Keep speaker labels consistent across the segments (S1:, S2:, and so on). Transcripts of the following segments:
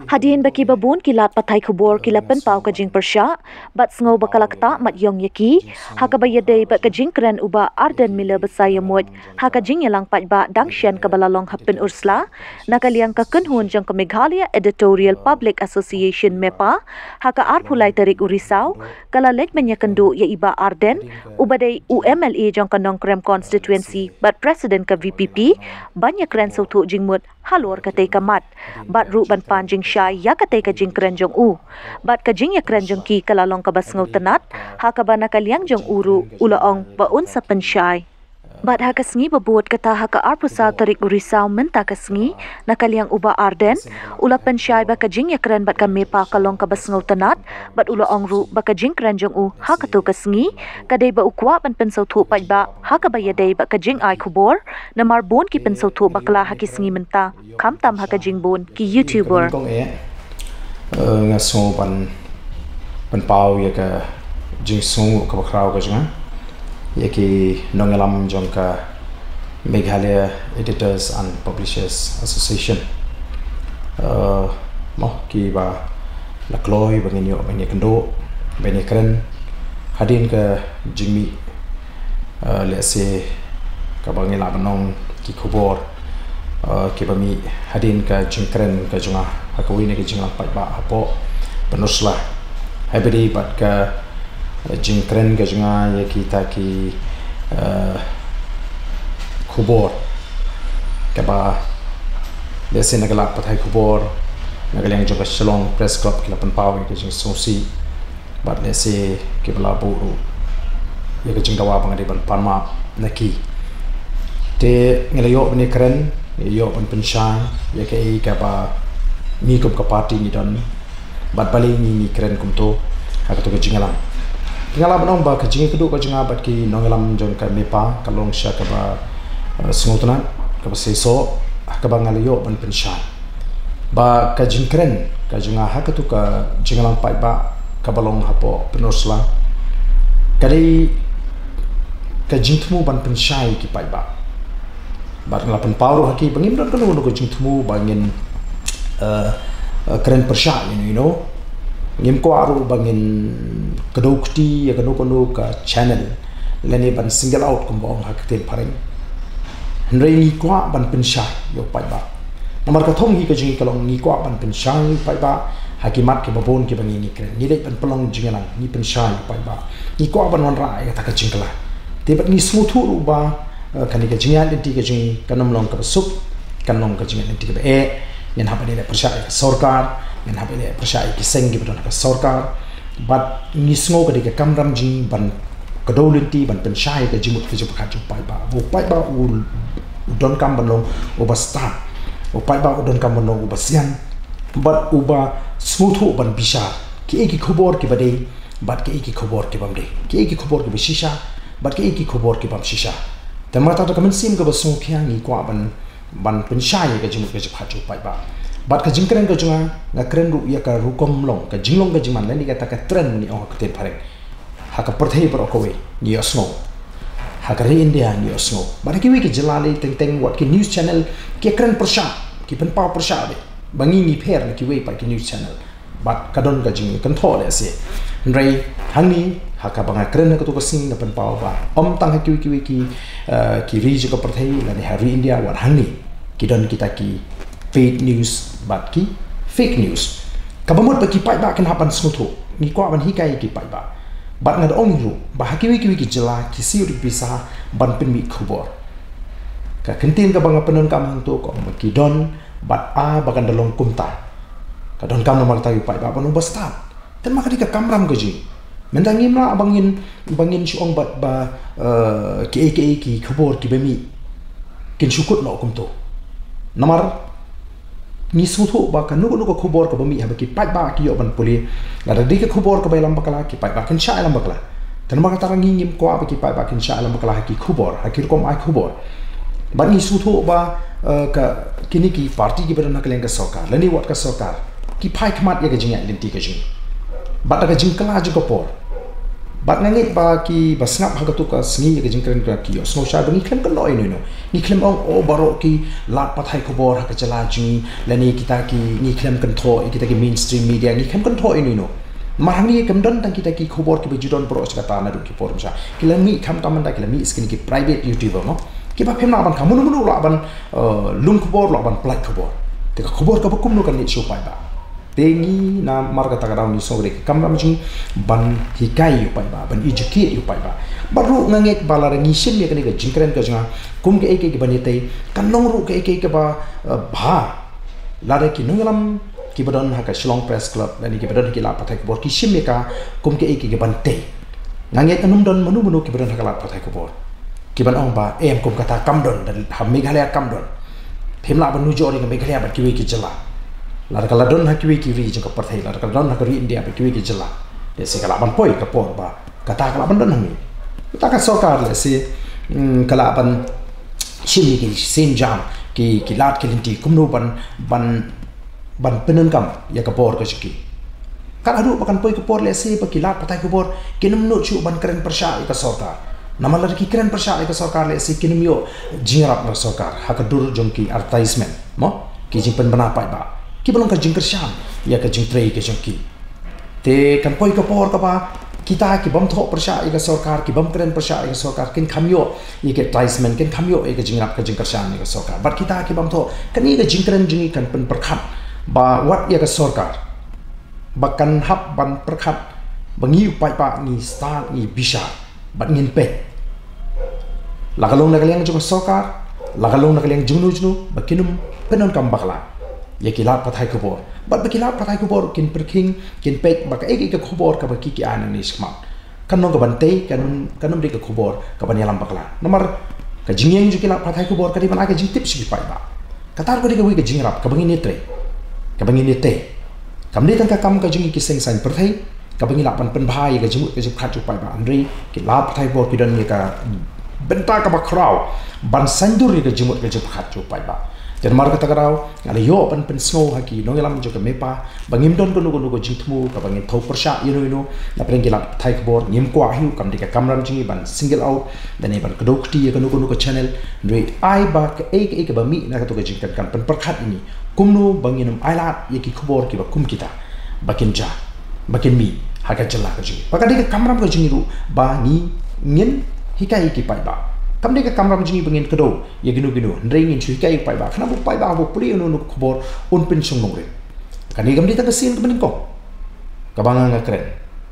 S1: Hadin baki babun kilat patai kubur kilapen pau kajing persya bat sngau bakalakta mat yong yaki hakabayadai bat kajing keren uba arden mila besaya mut hakajing yalang pat ba dangshan kabalalong hapin ursla nakaliang kakenhun jang ke Meghalaya Editorial Public Association MEPA haka arpulai tarik urisau kalalek menyakendu ya iba arden ubadai UMLA jang kanong krem constituency bat presiden ke VPP banyak keren sautu jingmut halur katai kamat bat ru ban panjing syai ya katai ka jing keren jong u bat ka jing ya keren jong ki kalalong ka bas ngau tenat ha ka bana kaliang jong uru ulaong ba un sa pensyai bat ha kasngi babuat kata ha ka arpusa tarik urisau menta kasngi na kaliang uba arden ula pensyai ba ka jing ya keren bat ka mepa kalong ka bas ngau tenat bat ulaong ru ba ka jing keren jong u ha ka tu kasngi kadai ba ukwa ban pensau thu pat ba ha ka bayadai ba ka jing ai khubor na marbon ki pensau thu bakla ha kisngi menta kam tam ha ka jing bon ki youtuber
S2: ngaso ban pau ya ka jing sung ka bakrau ka jang ya ki nongalam jong ka Meghalaya Editors and Publishers Association mo ki ba lakloi bangin yo bangin kendo bangin keren hadin ka jingmi let's say ka bangin la banong ki khobor ki bami hadin ka jingkren ka junga hakawini ka jinglang pat ba apo penuslah habedi bat ka jingkren ka junga ya kita ki khobor ka ba lesen nagala pathai khobor nagalang joka shalong press club kila panpawi ka jing sosi bat lese ki bala buru ya ka jingdawa bangade ban panma naki te ngelayo bani keren yo on penshan ya ke ka ba mi kum ka party ni don bat bali ni keren kum to ha ka to ka jingalam tingala banong ba ka jingi kedu ka jinga bat ki nongalam jong ka mepa kalong sha ka ba smutna ka ba seso ka ba ngalayo ban penshan ba ka jing keren ka jinga ha ka to ka jingalam pai ba ka balong hapo penosla kali ka jingtmu ban penshai ki pai ba bar ngalapan pauru haki bangin don kono ko jingtmu bangin keren persya you know ngim ko aru bangin kedokti ya kono ka channel leni ban single out kumbong hakten pareng hendrei ni kwa ban pensya yo pai ba nomor ka thong hi ka jingi kalong ni kwa ban pensya pai ba hakimat ke babon ke bangin ni keren ni dei ban pelong jingalang ni pensya pai ba ni kwa ban wan ra ya ta ka jingkala tebat ni smuthu ru ba kan ka jingan inti ka jing kanom long ka sup kanom ka jingan inti ka yen habane le persya sarkar yen habane persya ki sengi bedon ka sarkar but ni sngo ka de kamram jing ban ka dolinti ban pensya ka jimut ka jupa ka pai ba u don kam ban long o ba start o pai ba u don kam ban long u ba sian but u ba smuthu ban bisha ki eki khobor ki bade but ki eki khobor ki bamde ki eki khobor ki bishisha but ki eki khobor ki bam shisha tamata ta kamen sim ka basung khyang ni kwa ban pensyai ka jimut ka jipha chu pai ba bat ka jingkren ka junga na kren ru ya ka rukom long ka jinglong ka jiman ni ka ta ka tren ni ong ka ten phareng ha ka perthei pro ko we ni osno ha ka re india ni osno ba ki we ki jalali teng wat ki news channel ki kren persha ki pen pa persha be bangi ni pher ki we pa ki news channel bat ka don ka jing kan thole ase rei hangi haka banga kren ka to ka sing na pen pa ba om tang ha ki ki ri ju ka perthei la ni hari india wat hangi ki don kita ki paid news bat ki fake news kabamot ba ki pai ba kan hapan smutho ni kwa ban hikai ki pai ba bat ngad ong ru ba hakiwi ki jela ki siu ri bisa ban pen mi khubor ka kentin ka banga penon kam hang to ko ki don bat a bagan dalong kumta ka don kam nomor ta pai ba ban basta tan maka dika kamram ko ji mendangim la bangin siong bat ba ki khubor ki bemi kin shukut no kum to namar ni suthu ba kan nuko khobor ko bami ha ki pai ba ki yo ban puli la da dika khobor ko bailam bakala ki pai ba kan sha alam bakala tan ma ka tarang ngim ko ba ki pai ba kan sha alam bakala ha ki khobor ha ki kom ai khobor ba ni suthu ba ka kini ki party ki bana kaleng ka sarkar lani wat ka sarkar ki pai khmat ya ga jinga linti ka jing ba ta ga jing kala ju ko por bat ngangit ba ki basngap ha tu ka sngi ke jingkren ka ki snow sha bangi klem kan noi no ni klem ong o baro ki lat pathai khobor ha ka chala ji lani kita ki ni klem kan tho kita ki mainstream media ni klem kan tho no marang ni kam don tang kita ki khobor ki bejudon pro skata na du ki por msa kilami kham kam da kilami skin ki private youtuber no ki ba phem na ban kamu nu la ban lung khobor la ban plak khobor te ka khobor ka bakum no kan ni show pai ba tengi na marga tagarau ni sogre kamram jing ban hikai yu pai ba ban educate yu pai ba baru nganget balar ni sim ye kani ga jingkren ka janga kum ke ek ban yete kanong ru ke ek ba bha lare ki nungalam ki badon ha ka Shillong Press Club dan ki badon ki la pathai ko bor ki sim ye ka kum ke ek ban te nganget anum don manu ki badon ha ka la pathai ko bor ki ban ong ba em kum kata kamdon dan ha meghalaya kamdon phimla ban nu jori ga meghalaya ba ki we ki jala lar kala don hakiwi kiri jeng partai lar kala don hakari India hakiwi ki jela ya se kala ban poi ka por ba kata kala ban don hangi ta ka sokar le se kala ban chimi ki sen jam ki lat ki linti kumno ban penen kam ya ka por ka chiki kala adu bakan poi ka por le se pa ki lat patai ka por kinum no chu ban keren persha ka sokar namalar ki keren persha ka sokar le se kinum yo jingrap na sokar hakadur jongki advertisement mo ki jing pen bana pai ba ki belum ka jingker syam ya ka jingtrei ke jongki te kan poi ka por ka ba kita ki bam tho persha ka sarkar ki bam keren persha ka sarkar kin khamyo ye ke advertisement kin khamyo e ka jingrap ka jingker syam ka sarkar bat kita ki bam tho kan ni ka jingkeren jingi kan pen perkhat ba wat ya ka sarkar bakan hap ban perkhat bangi upai pa ni start ni bisa bat ngin pe lagalong nagaleng jong sarkar lagalong nagaleng junu bakinum penon kam bakla ya kilat pathai kubor bat bakilat pathai kubor kin perking kin pek bak ek kubor ka baki ki anan ni skma kanong ka bante kanong dik kubor ka banyalam bakla nomor ka jingyeng ju kilat pathai kubor ka di ban aga jing tips ki pai ba katar ko dik wi ka jingrap ka bangi ni tre ka bangi ni te kam ni tang ka kam ka jingi ki seng san perthai ka bangi la pan pen bhai ka jimu ka jim khat ju pai ba andri ki la pathai kubor ki don ni ka benta ka ba kraw ban sandur ni ka jimu ka jim khat ju pai ba dan marga tagarau ala yo pan snow haki no ngelam jo ka mepa bangim don ko nugo jingtmu ka bangim thau persha ino na prengila thai kbor ngim ko ahiu kam dika kamram jingi ban single out dan ban kedokti ka nugo channel ndoi ai ba ka ek ba mi na ka to ka jingkan kan pan perkhat ini kumnu banginum ailat yeki kbor ki ba kum kita bakin ja bakin mi haka jalla ka jingi baka dika kamram ka jingi ru ba ni ngin hikai ki pai ba kam deka kamram jingi bangin kedo ya ginu ndring in chui kai pai ba khana bu pai ba bu puli unu khobor un pin sung nongre kan ni gam di ta sin ka bening ko ka banga nga kren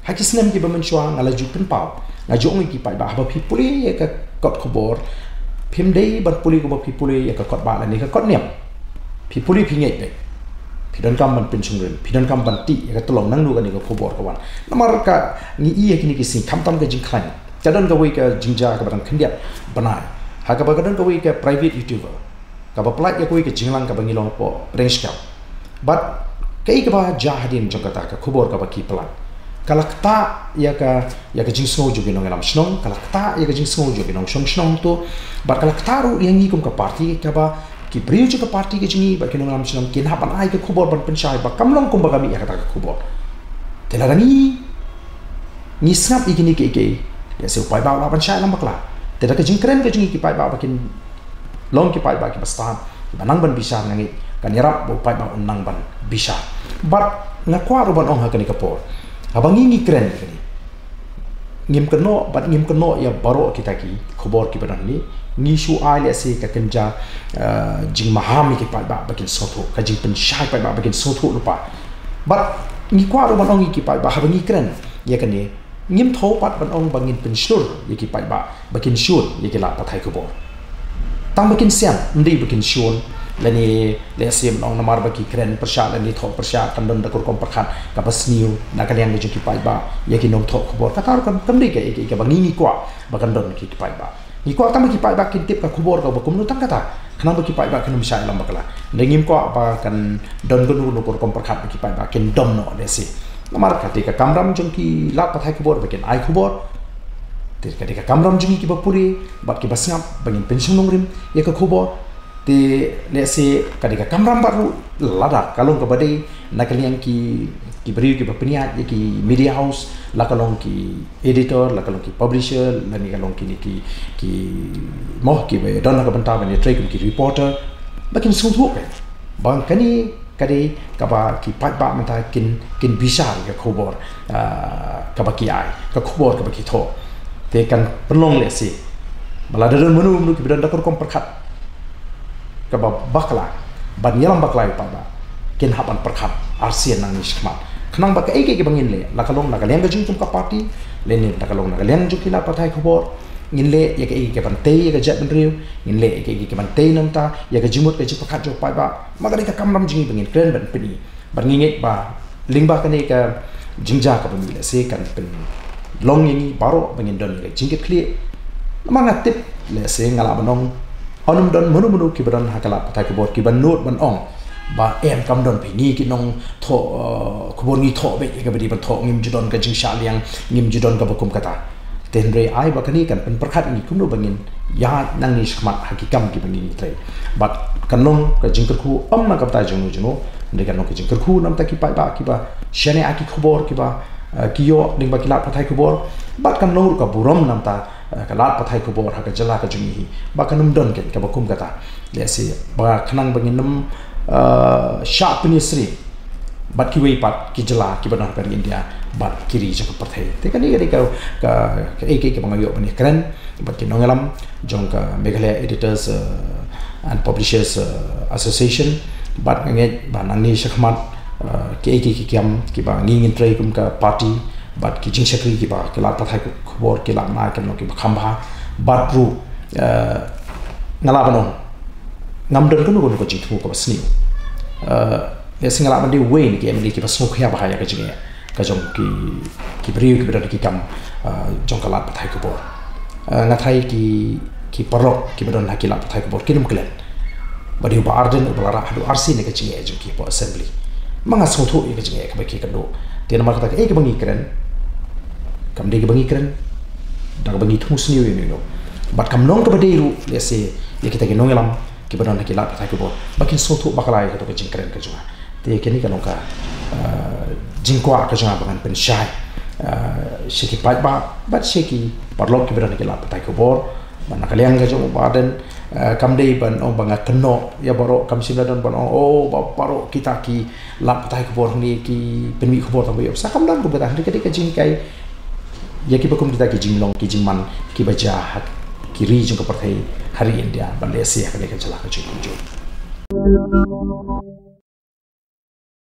S2: hakisnem ki bamen chwa ngala ju pen pau nga jong ki pai ba ba phi puli ya ka kot khobor phim dei bat puli ko ba phi puli ya ka kot ba la ni ka kot niam phi puli phi ngai pe phi don kam ban pin sung ren phi don kam ban ti ya ka tolong nang nu ka ni ka khobor ka wan namar ka ni i ya ki ni ki sin kam tam ka jing khan kadang kawai ke jingja ke barang kendiat banai ha ka kadang kawai ke private youtuber ka ba plat ya kawai ke jinglang ka bangilong po range ka but kai ka ba jahadin jong kata ka khubor ka ba ki plat kalakta ya ka jing sngo ju ginong lam snong kalakta ya ka jing sngo ju ginong snong to but kalakta ru yang ngi kum ka party ka ba ki priu ju ka party ke jingi ba kinong lam snong kin hapan ai ka khubor ban penchai ba kamlong kum ba kami ya kata ka khubor telarani ni snap igini ke ya se upai ba ban chai lam bakla te da ka jingkren ka jingi ki pai ba bakin long ki pai ba ki bastan banang ban bisa ngangi kan yarap upai ba unang ban bisa but ngakwa ro ban ong ha kani kapor abangi ngi kren kani ngim keno ya baro kita ki khobor ki badan ni ngi shu ai le se ka kenja jing mahami ki pai ba bakin sotho ka jing pen shai pai ba bakin sotho lupa but ngi kwa ro ban ong ki pai ba abangi kren ya kani ngim tho pat ban ong bangin pen shur yeki pai ba bakin shur yeki la pathai ko bor tang bakin siam ndi bakin shur lani le sim ong namar baki kren persha lani tho persha kan don da kur kom pakhat ka pasniu na kalian ni jeki pai ba yeki nong tho ko bor katar kan ndi ke yeki ka bangi kwa bakan don ki pai ba ni kwa tam ki pai ba kin tip ka khubor ka bakum nu tang kata khana baki pai ba kanum sha lam bakla ngim kwa ba kan don gun nu kur kom pakhat baki pai ba kin dom no le si namar ketika kamram jengki lat pathai kubor bagian ai kubor ketika kamram jengi ki bapuri bat ki basngap bangin pension nongrim ya ka kubor te let's say kadika kamram baru lada kalong ka badai nakaliang ki beri ki bapniat ki media house la kalong ki editor la kalong ki publisher la ni kalong ki moh ki be don ka banta ban trade ki reporter bakin sungthuk bang kani kadi kaba ki pat ba mata kin bisar ka khobor kaba ki ai ka khobor kaba ki tho te kan perlong le si baladaron menu ki bidan dakor kom perkhat kaba bakla ban yalam bakla pa ba kin haban perkhat arsian nang nishmat khnang ba ka eke bangin le la kalong na kaleng jing tum ka party le ni la kalong na kaleng ju kila pathai khobor ngin le ya ka eke ban te ya ka jet ban riu ngin le eke ban te nam ta ya ka jimut ka ji perkhat jo pa ba magari ka kamram jing bangin kren ban pini ban nginget ba lingba ka ne ka jingja ka bangin le se kan pen long ini baro bangin don ka jingket clear mangat tip le se ngala banong onum don munu ki badan hakala pathai khobor ki ban note ban ong ba em kam don pe ni ki nong tho khobor ni tho be ka badi ban tho ngim jidon ka jing sha liang ngim jidon ka bakum kata ten re ai ba kani kan pen perkhat ni kumno bangin ya nang ni skmat hakikam ki bangin tre but kanong ka jing kerku am na ka ta junu de kan nong ka jing kerku nam ta ki pa ba ki ba shane aki khobor ki ba kiyo ding ba kilat pathai khobor bat kan nong ka burom nam ta kalat pathai khobor ha ka jala ka jungi ba kanum don ken ka bakum kata le si ba khanang bangin nam sharp ni sri bat ki wei pat ki jala ki banar kan India bat kiri jang pathai te kan ni ka ek bangayo bani keren bat ki nongalam jong ka Meghalaya Editors and Publishers Association bat nge ba nang ni shakmat ki ek kiam ki ba ngin trai kum ka party bat ki jing shakri ki ba kalat pathai khobor ki la na kan no ki khamba bat ru ngala banong ngamdon ko jing thu ko sni le singala mandi way ni ki emli ki pasmo khya bahaya ka jinge ka jong ki brio ki bedan ki kam jong kalat pathai ko bor ngathai ki parlok ki bedan hakila pathai ko bor kinum klen badi ba arden ubalara hadu arsi ne ka jinge jong ki po assembly manga sotho ka jinge ka baki kando te nama kata ke bangi kren kam de ki bangi kren da bangi thu sni we no bat kam nong ka badi ru le se ye kita ki nongelam ki bedan hakila pathai ko bor bakin sotho bakalai ka to ka jing kren ka junga te kini kan ka jingkwa ka jang bangan pen shai shiki pat ba bat shiki parlok ki beran ki la patai ko bor ban kaliang ka jong baden kam dei ban ong banga keno ya baro kam simla don ban oh ba baro kita ki la patai ko bor ni ki penmi ko bor ta yo sa kam dan ko beta hari ka jing kai ya ki bakum kita ki jing long ki jing man ki baja ki ri jong ko patai hari India ban le sia ka jala ka jing